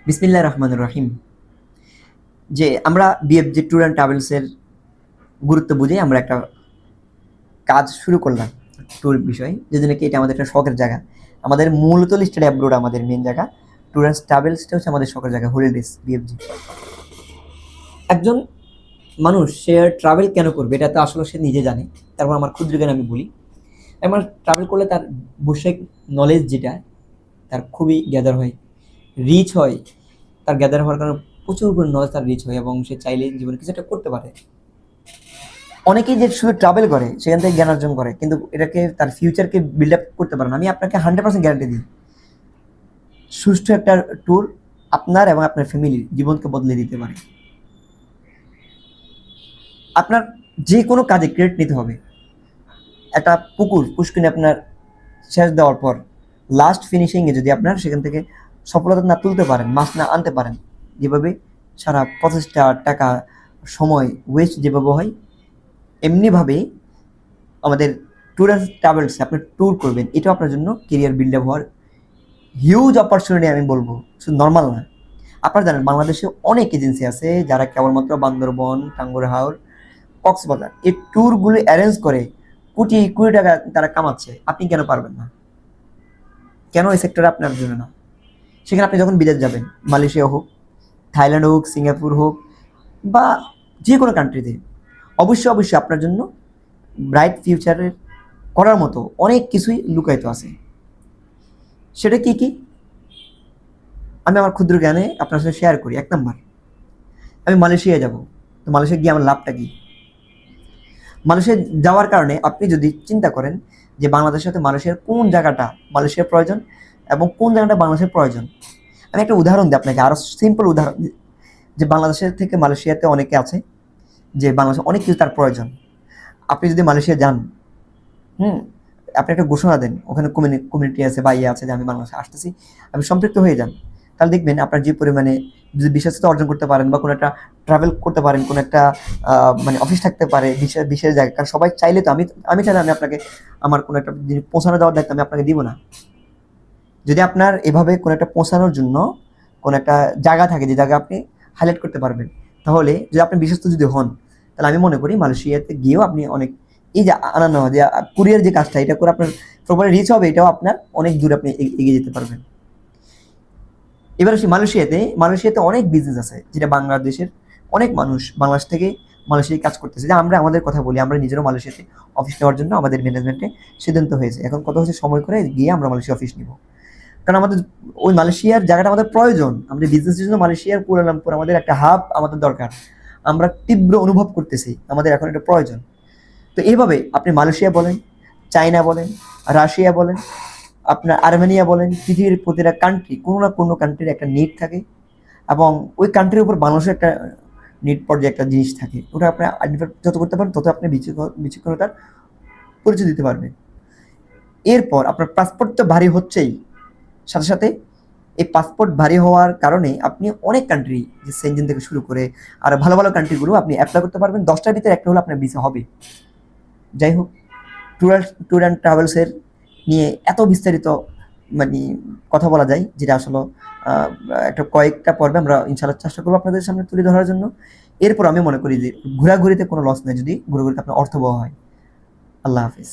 বিসমিল্লাহির রহমানির রহিম। যে আমরা বিএফজি ট্যুর অ্যান্ড ট্রাভেলসের গুরুত্ব বুঝে আমরা একটা কাজ শুরু করলাম ট্যুর বিষয়ে, যদি নাকি এটা আমাদের একটা শখের জায়গা। আমাদের মূলত লিস্টেড অ্যাব্রোড আমাদের মেন জায়গা, ট্যুর অ্যান্ড ট্রাভেলসটা হচ্ছে আমাদের শখের জায়গা, হলিডেজ বিএফজি। একজন মানুষ সে ট্রাভেল কেন করবে এটা তো আসলে সে নিজে জানে। তারপর আমার ক্ষুদ্র জ্ঞান আমি বলি, আমার ট্রাভেল করলে তার বৈষয়িক নলেজ যেটা তার খুবই গ্যাদার হয়, রিচ হয়। তার গ্যাদার হওয়ার কারণে প্রচুর পরিমাণ নলেজ তার রিচ হয় এবং সে চাইলে জীবনে কিছু একটা করতে পারে। অনেকেই যে শুধু ট্রাভেল করে সেখান থেকে জ্ঞান অর্জন করে, কিন্তু এটাকে তার ফিউচারকে বিল্ড আপ করতে পারে না। আমি আপনাকে 100% গ্যারান্টি দিই, সুষ্ঠু একটা ট্যুর আপনার এবং আপনার ফ্যামিলির জীবনকে বদলে দিতে পারে। আপনার যে কোনো কাজে ক্রেডিট নিতে হবে। একটা পুষ্কিনে আপনার শেষ দেওয়ার পর লাস্ট ফিনিশিংয়ে যদি আপনার সেখান থেকে সফলতা না তুলতে পারেন, মাছ না আনতে পারেন, যেভাবে সারা প্রচেষ্টা, টাকা, সময় ওয়েস্ট যেভাবে হয়, এমনিভাবে আমাদের ট্যুর অ্যান্ড ট্রাভেলস আপনি ট্যুর করবেন, এটাও আপনার জন্য কেরিয়ার বিল্ড আপ হওয়ার হিউজ অপরচুনিটি আমি বলবো, শুধু নর্মাল না। আপনারা জানেন বাংলাদেশে অনেক এজেন্সি আছে যারা কেবলমাত্র বান্দরবন, টাঙ্গুয়ার হাওর, কক্সবাজার এই ট্যুরগুলো অ্যারেঞ্জ করে কোটি কোটি টাকা তারা কামাচ্ছে। আপনি কেন পারবেন না? কেন এই সেক্টরে আপনার জন্য না? সেখানে আপনি যখন বিদেশ যাবেন, মালয়েশিয়া হোক, থাইল্যান্ড হোক, সিঙ্গাপুর হোক, বা যে কোনো কান্ট্রিতে, অবশ্যই অবশ্যই আপনার জন্য ব্রাইট ফিউচারের করার মতো অনেক কিছুই লুকায়িত আছে। সেটা কি কি আমি আমার ক্ষুদ্র জ্ঞানে আপনার সাথে শেয়ার করি। 1 নাম্বার, আমি মালয়েশিয়া যাব, তো মালয়েশিয়া গিয়ে আমার লাভটা কি? মালয়েশিয়া যাওয়ার কারণে আপনি যদি চিন্তা করেন যে বাংলাদেশের সাথে মালয়েশিয়ার কোন জায়গাটা মালয়েশিয়ার প্রয়োজন এবং কোন জায়গাটা বাংলাদেশের প্রয়োজন, আমি একটা উদাহরণ দিই আপনাকে, আরও সিম্পল উদাহরণ দিই। যে বাংলাদেশের থেকে মালয়েশিয়াতে অনেকে আছে যে বাংলাদেশে অনেক কিছু তার প্রয়োজন। আপনি যদি মালয়েশিয়া যান, হুম, আপনি একটা ঘোষণা দেন, ওখানে কমিউনিটি আছে বা ইয়ে আছে যে আমি বাংলাদেশে আসতেছি, আমি সম্পৃক্ত হয়ে যান, তাহলে দেখবেন আপনার যে পরিমাণে যদি বিশ্বস্ততা অর্জন করতে পারেন বা কোনো একটা ট্রাভেল করতে পারেন, কোনো একটা মানে অফিস থাকতে পারে বিশেষ বিশেষ জায়গায়। কারণ সবাই চাইলে তো আমি চাইলে আমি আপনাকে আমার কোনো একটা জিনিস পৌঁছানো দেওয়ার দায়িত্ব আমি আপনাকে দিব না। যদি আপনার এভাবে কোনো একটা পৌঁছানোর জন্য কোনো একটা জায়গা থাকে যে জায়গা আপনি হাইলাইট করতে পারবেন, তাহলে যদি আপনি বিশ্বস্ত যদি হন, তাহলে আমি মনে করি মালয়েশিয়াতে গিয়েও আপনি অনেক এই যে আনানো যে কুরিয়ার যে কাজটা, এটা করে আপনার প্রপারে রিচ হবে, এটাও আপনার অনেক দূর আপনি এগিয়ে যেতে পারবেন। এবার আসি মালয়েশিয়াতে অনেক বিজনেস আছে যেটা বাংলাদেশের অনেক মানুষ বাংলাদেশ থেকে মালয়েশিয়ায় কাজ করতেছে। যে আমরা আমাদের কথা বলি, আমরা নিজেরও মালয়েশিয়াতে অফিস নেওয়ার জন্য আমাদের ম্যানেজমেন্টে সিদ্ধান্ত হয়েছে। এখন কথা হচ্ছে সময় করে গিয়ে আমরা মালয়েশিয়া অফিস নিব, কারণ আমাদের ওই মালয়েশিয়ার জায়গাটা আমাদের প্রয়োজন। আমাদের বিজনেসের জন্য মালয়েশিয়ার কুয়ালালামপুর আমাদের একটা হাব আমাদের দরকার। আমরা তীব্র অনুভব করতেছি আমাদের এখন এটা প্রয়োজন। তো এইভাবে আপনি মালয়েশিয়া বলেন, চায়না বলেন, রাশিয়া বলেন, আপনার আর্মেনিয়া বলেন, পৃথিবীর প্রতিটা কান্ট্রি, কোনো না কোনো কান্ট্রির একটা নিড থাকে এবং ওই কান্ট্রির উপর বাংলাদেশের একটা নিড পর্যায়ে একটা জিনিস থাকে। ওটা আপনি আইডেন্টিফাই যত করতে পারেন তত আপনি বিচক্ষণতার পরিচয় দিতে পারবেন। এরপর আপনার পাসপোর্ট তো ভারী হচ্ছেই, সাথে সাথে এই পাসপোর্ট ভারী হওয়ার কারণে আপনি অনেক কান্ট্রি, যে সেনজেন থেকে শুরু করে আর ভালো ভালো কান্ট্রিগুলো আপনি অ্যাপ্লাই করতে পারবেন। 10টার ভিতরে একটা হলে আপনার ভিসা হবে। যাই হোক, ট্যুর অ্যান্ড ট্রাভেলসের নিয়ে এত বিস্তারিত মানে কথা বলা যায়, যেটা আসলে একটা কয়েকটা পর্বে আমরা ইনশাআল্লাহ চেষ্টা করবো আপনাদের সামনে তুলে ধরার জন্য। এরপর আমি মনে করি যে ঘোরাঘুরিতে কোনো লস নেই যদি ঘোরাঘুরিতে আপনার অর্থবহ হয়। আল্লাহ হাফিজ।